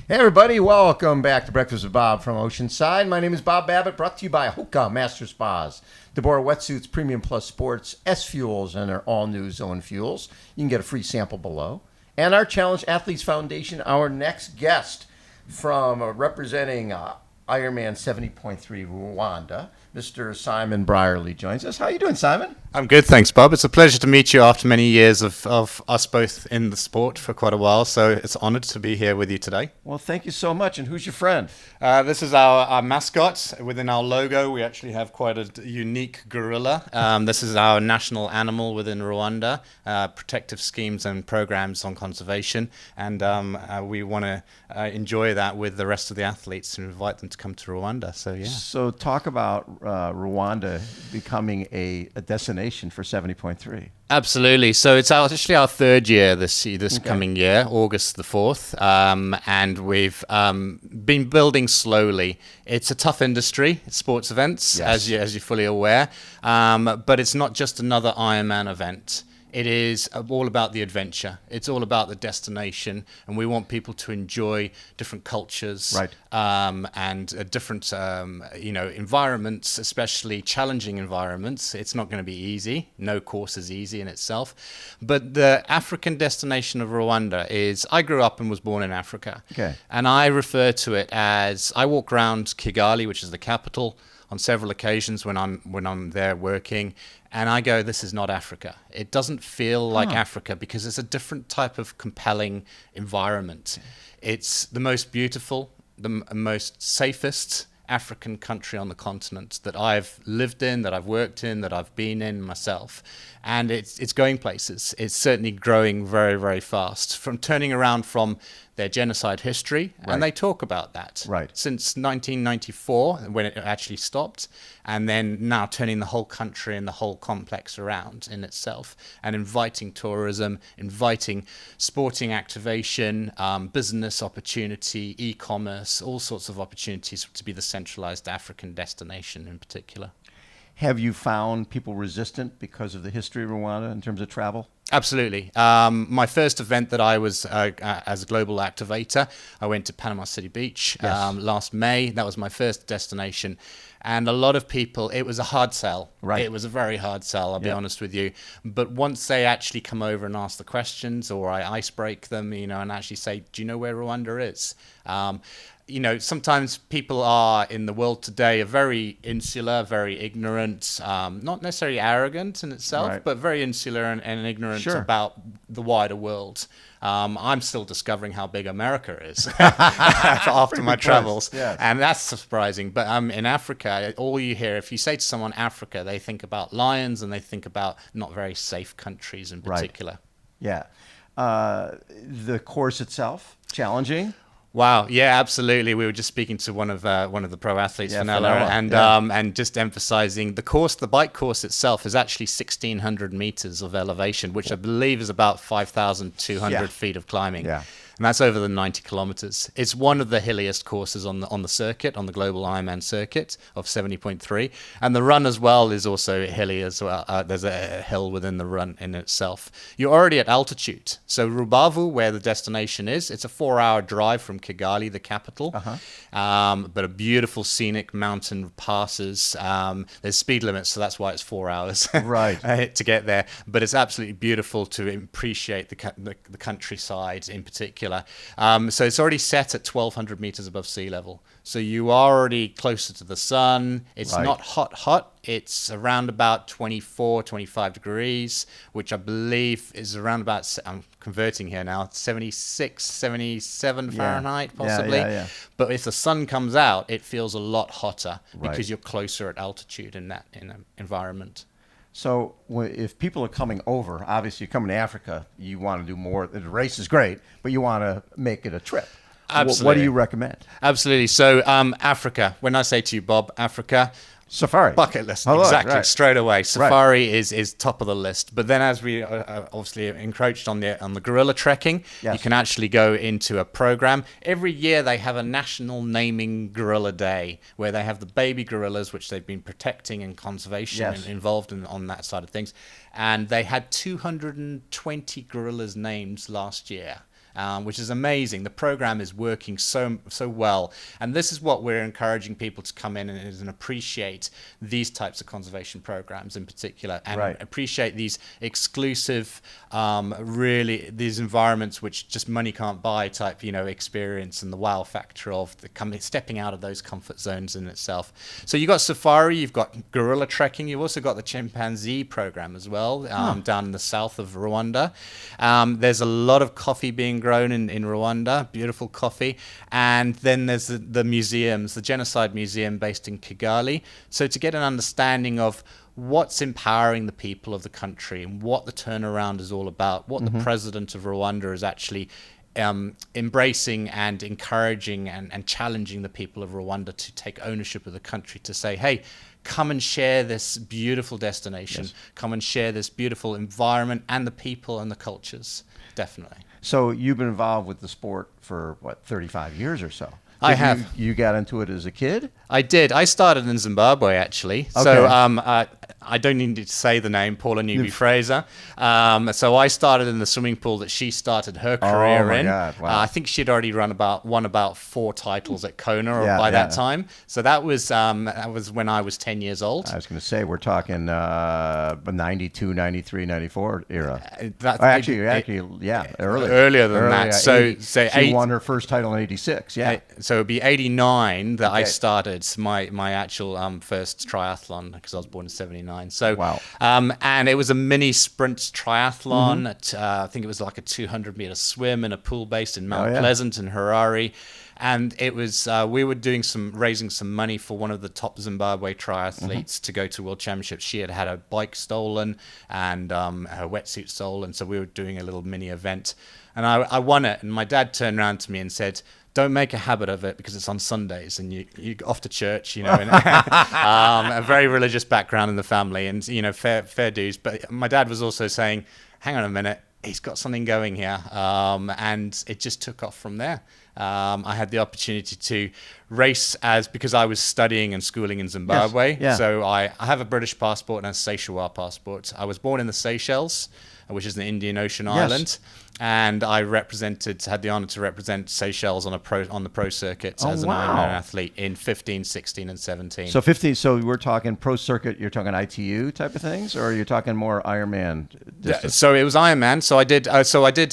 Hey everybody, welcome back to Breakfast with Bob from Oceanside. My name is Bob Babbitt, brought to you by HOKA Master Spas, deboer Wetsuits, Premium Plus Sports, SFuels, and our all-new Zone Fuels. You can get a free sample below. And our Challenge Athletes Foundation, our next guest from representing Ironman 70.3 Rwanda, Mr. Simon Brierley joins us. How are you doing, Simon? I'm good, thanks, Bob. It's a pleasure to meet you after many years of us both in the sport for quite a while, so it's honored to be here with you today. Well, thank you so much. And who's your friend? This is our mascot. Within our logo, we actually have quite a unique gorilla. This is our national animal within Rwanda, protective schemes and programs on conservation, and we want to enjoy that with the rest of the athletes and invite them to come to Rwanda. So, yeah. So talk about Rwanda becoming a destination for 70.3. Absolutely. So it's actually our third year this coming year, August the 4th, and we've been building slowly. It's a tough industry, it's sports events, yes, as you're fully aware, but it's not just another Ironman event. It is all about the adventure. It's all about the destination, and we want people to enjoy different cultures, right, and different, environments, especially challenging environments. It's not going to be easy. No course is easy in itself. But the African destination of Rwanda is, I grew up and was born in Africa. Okay. And I refer to it as, I walk around Kigali, which is the capital, on several occasions when I'm there working, and I go, this is not Africa. It doesn't feel like Africa because it's a different type of compelling environment. It's the most beautiful, the most safest African country on the continent that I've lived in, that I've worked in, that I've been in myself. And it's going places. It's certainly growing very, very fast. From turning around from their genocide history, right, and they talk about that, right, since 1994, when it actually stopped, and then now turning the whole country and the whole complex around in itself, and inviting tourism, inviting sporting activation, business opportunity, e-commerce, all sorts of opportunities to be the centralized African destination in particular. Have you found people resistant because of the history of Rwanda in terms of travel? Absolutely. My first event that I was as a global activator, I went to Panama City Beach last May. That was my first destination. And a lot of people, it was a hard sell. Right. It was a very hard sell, I'll be honest with you. But once they actually come over and ask the questions, or I ice break them, and actually say, do you know where Rwanda is? Sometimes people are in the world today are very insular, very ignorant, not necessarily arrogant in itself, right, but very insular and ignorant sure, about the wider world. I'm still discovering how big America is after my travels, yes, and that's surprising. But in Africa, all you hear, if you say to someone Africa, they think about lions and they think about not very safe countries in particular. Right. Yeah. The course itself, challenging? Wow, yeah, absolutely. We were just speaking to one of the pro athletes, Fenella, and just emphasizing the course. The bike course itself is actually 1,600 meters of elevation, which I believe is about 5,200 feet of climbing. Yeah. And that's over the 90 kilometers. It's one of the hilliest courses on the circuit, on the global Ironman circuit of 70.3. And the run as well is also hilly as well. There's a hill within the run in itself. You're already at altitude. So Rubavu, where the destination is, it's a 4-hour drive from Kigali, the capital. But a beautiful scenic mountain passes. There's speed limits, so that's why it's 4 hours right, to get there. But it's absolutely beautiful to appreciate the countryside in particular. So it's already set at 1,200 meters above sea level. So you are already closer to the sun. It's not hot. It's around about 24, 25 degrees, which I believe is around about, I'm converting here now, 76, 77 Fahrenheit, possibly. Yeah. But if the sun comes out, it feels a lot hotter because you're closer at altitude in that environment. So if people are coming over, obviously you're coming to Africa, you want to do more. The race is great, but you want to make it a trip. Absolutely. What do you recommend? Absolutely. So Africa, when I say to you, Bob, Africa, Safari. Bucket list. Oh, exactly. right. Straight away. Safari is top of the list. But then as we obviously encroached on the gorilla trekking, you can actually go into a program. Every year they have a national naming gorilla day where they have the baby gorillas, which they've been protecting and conservation and involved on that side of things. And they had 220 gorillas named last year. which is amazing. The program is working so well, and this is what we're encouraging people to come in and appreciate these types of conservation programs in particular, and appreciate these exclusive, really these environments which just money can't buy type, experience, and the wow factor of stepping out of those comfort zones in itself. So you've got safari, you've got gorilla trekking, you've also got the chimpanzee program as well, down in the south of Rwanda. There's a lot of coffee being grown in Rwanda, beautiful coffee. And then there's the museums, the Genocide Museum based in Kigali. So to get an understanding of what's empowering the people of the country and what the turnaround is all about, what the president of Rwanda is actually embracing and encouraging and challenging the people of Rwanda to take ownership of the country, to say, hey, come and share this beautiful destination, come and share this beautiful environment and the people and the cultures. Definitely. So you've been involved with the sport for, 35 years or so? I have. You got into it as a kid? I did. I started in Zimbabwe, actually. Okay. So I don't need to say the name, Paula Newby Fraser. So I started in the swimming pool that she started her career in. God. Wow. I think she'd already won about 4 titles at Kona by that time. So that was when I was 10 years old. I was going to say, we're talking 92, 93, 94 era. Earlier than that. So she won her first title in 86, So it'd be 89 that I started my actual first triathlon, because I was born in 79. So, wow. And it was a mini sprint triathlon. I think it was like a 200-meter swim in a pool based in Mount Pleasant in Harare. And it was we were raising some money for one of the top Zimbabwe triathletes to go to World Championships. She had her bike stolen and her wetsuit stolen, so we were doing a little mini event. And I won it, and my dad turned around to me and said, don't make a habit of it because it's on Sundays and you off to church, and, a very religious background in the family, and fair dues. But my dad was also saying, hang on a minute, he's got something going here, and it just took off from there. I had the opportunity to race because I was studying and schooling in Zimbabwe. So I have a British passport and a Seychelles passport. I was born in the Seychelles, which is an Indian Ocean island. And I had the honor to represent Seychelles on the pro circuit as an Ironman athlete in 15, 16, and 17. So 15. So we're talking pro circuit. You're talking ITU type of things, or you're talking more Ironman distance? So it was Ironman. So I did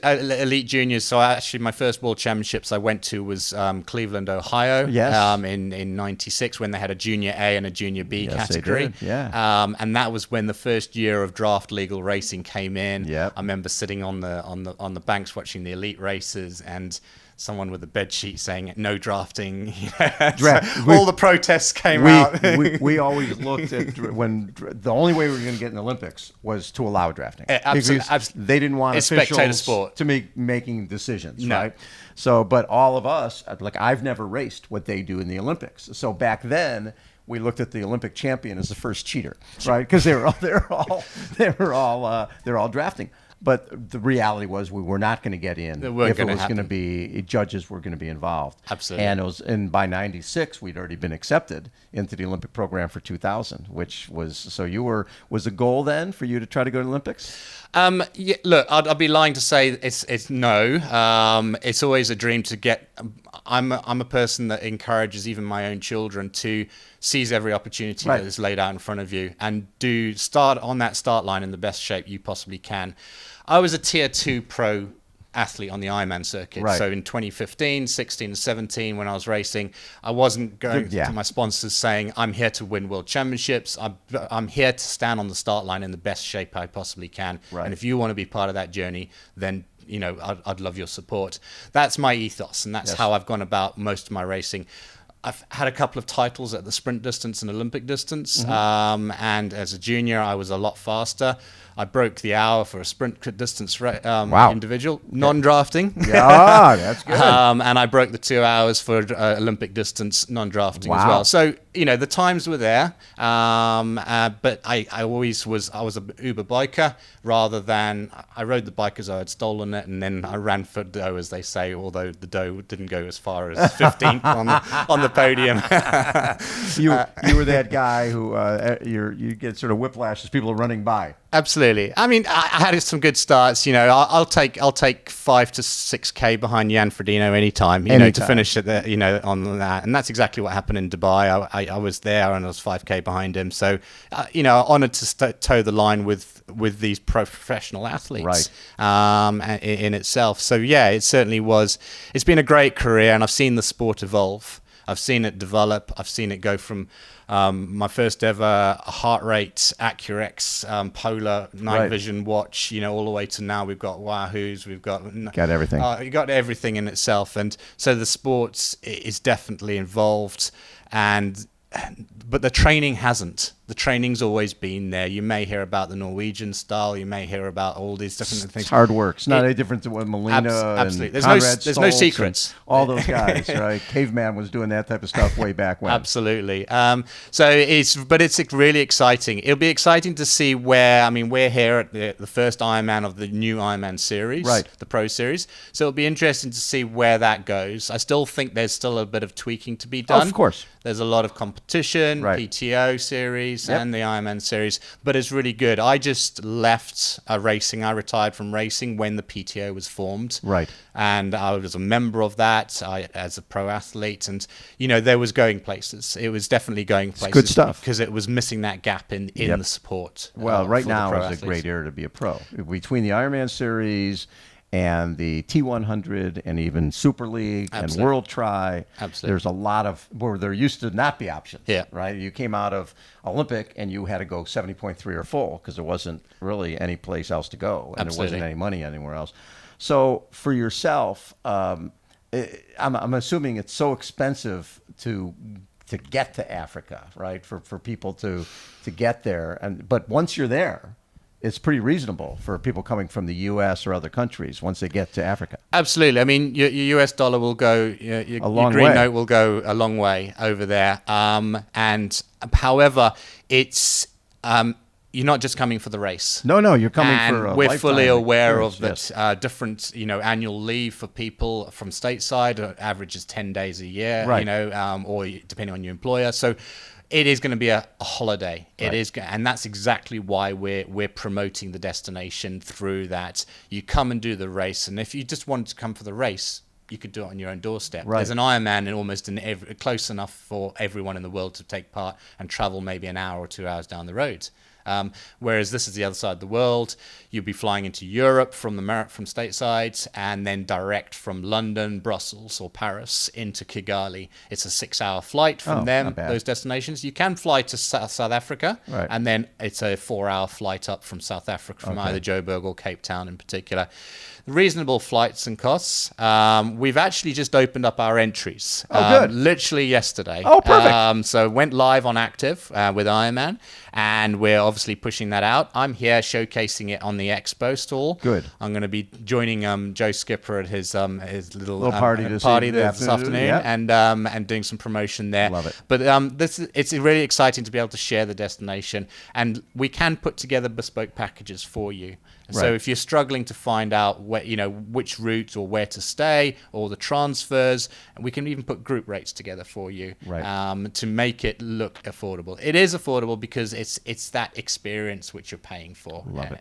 elite juniors. So actually, my first World Championships I went to was Cleveland, Ohio. In '96 when they had a Junior A and a Junior B category. They did. And that was when the first year of draft legal racing came in. I remember sitting on the banks watching the elite races, and someone with a bed sheet saying no drafting. All the protests came out. we always looked at when the only way we were going to get in the Olympics was to allow drafting. Absolutely. They didn't want officials spectator sport to making decisions, right? So, but all of us, I've never raced what they do in the Olympics. So back then, we looked at the Olympic champion as the first cheater, right? Because they're all drafting. But the reality was we were not going to get in if it was going to be judges were going to be involved. Absolutely. And by '96 we'd already been accepted into the Olympic program for 2000, which was was the goal then for you to try to go to the Olympics? Look, I'd be lying to say it's no. It's always a dream to get. I'm a person that encourages even my own children to seize every opportunity that is laid out in front of you and do start on that start line in the best shape you possibly can. I was a tier 2 pro athlete on the Ironman circuit. So in 2015, 16, and 17, when I was racing, I wasn't going to my sponsors saying, I'm here to win world championships. I'm here to stand on the start line in the best shape I possibly can. And if you want to be part of that journey, then I'd love your support. That's my ethos, and that's how I've gone about most of my racing. I've had a couple of titles at the sprint distance and Olympic distance, and as a junior, I was a lot faster. I broke the hour for a sprint distance individual, non-drafting. That's good. And I broke the 2 hours for Olympic distance, non-drafting as well. So, the times were there, but I was an Uber biker rather than I rode the bike as I had stolen it, and then I ran for dough, as they say, although the dough didn't go as far as 15th on the podium. You were that guy who you get sort of whiplash as people are running by. Absolutely. I mean, I had some good starts. You know, I'll take 5 to 6K behind Jan Frodeno anytime. You know, to finish at the, you know, on that, and that's exactly what happened in Dubai. I was there and I was 5K behind him. So, you know, honoured to toe the line with these professional athletes, right? In itself. So yeah, it certainly was. It's been a great career, and I've seen the sport evolve. I've seen it develop. I've seen it go from my first ever heart rate Accurex Polar night vision watch, you know, all the way to now we've got Wahoos, we've got everything. You got everything in itself, and so the sports is definitely involved, but the training hasn't. The training's always been there. You may hear about the Norwegian style. You may hear about all these different things. It's hard work. It's not any different than what Molina absolutely. and There's no secrets. All those guys, right? Caveman was doing that type of stuff way back when. Absolutely. So it's really exciting. It'll be exciting to see where, I mean, we're here at the first Ironman of the new Ironman series, right? The Pro Series. So it'll be interesting to see where that goes. I still think there's still a bit of tweaking to be done. Of course. There's a lot of competition, PTO series and the Ironman series, but it's really good. I just left racing. I retired from racing when the PTO was formed. Right. And I was a member of that as a pro athlete. And, you know, there was going places. It was definitely going places. It's good stuff. Because it was missing that gap in the support. Well, right now is athletes. A great era to be a pro. Between the Ironman series and the T100 and even Super League and World Tri, there's a lot of where there used to not be options. Yeah. Right. You came out of Olympic and you had to go 70.3 or full because there wasn't really any place else to go, and there wasn't any money anywhere else. So for yourself, I'm assuming it's so expensive to get to Africa, right? For people to get there, but once you're there, it's pretty reasonable for people coming from the U.S. or other countries once they get to Africa. Absolutely. I mean, your U.S. dollar will go, your green note will go a long way over there. And however, it's you're not just coming for the race. No, you're coming for a we're fully aware of yes. that different, you know, annual leave for people from stateside averages 10 days a year, right. You know, or depending on your employer. So it is going to be a holiday. It is, and that's exactly why we're promoting the destination through that. You come and do the race, and if you just wanted to come for the race, you could do it on your own doorstep. Right. There's an Ironman close enough for everyone in the world to take part and travel maybe an hour or 2 hours down the road. Whereas this is the other side of the world. You'll be flying into Europe from stateside, and then direct from London, Brussels, or Paris into Kigali. It's a 6-hour flight from those destinations. You can fly to South Africa, and then it's a 4-hour flight up from South Africa, from either Joburg or Cape Town in particular. Reasonable flights and costs. We've actually just opened up our entries. Good. Literally yesterday. Oh, perfect. So went live on Active with Ironman, and we're obviously pushing that out. I'm here showcasing it on the Expo stall. Good. I'm going to be joining Joe Skipper at his little party this afternoon, and doing some promotion there. Love it. But it's really exciting to be able to share the destination, and we can put together bespoke packages for you. So if you're struggling to find out which routes or where to stay or the transfers, we can even put group rates together for you to make it look affordable. It is affordable because it's that experience which you're paying for. Love it.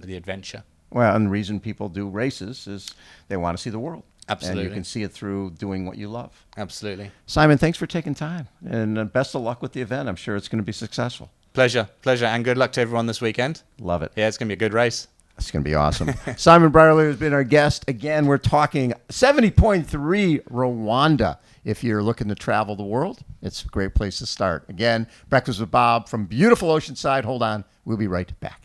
The adventure. Well, and the reason people do races is they want to see the world. Absolutely. And you can see it through doing what you love. Absolutely. Simon, thanks for taking time, and best of luck with the event. I'm sure it's going to be successful. Pleasure, and good luck to everyone this weekend. Love it. Yeah, it's going to be a good race. It's going to be awesome. Simon Brierley has been our guest. Again, we're talking 70.3 Rwanda. If you're looking to travel the world, it's a great place to start. Again, Breakfast with Bob from beautiful Oceanside. Hold on. We'll be right back.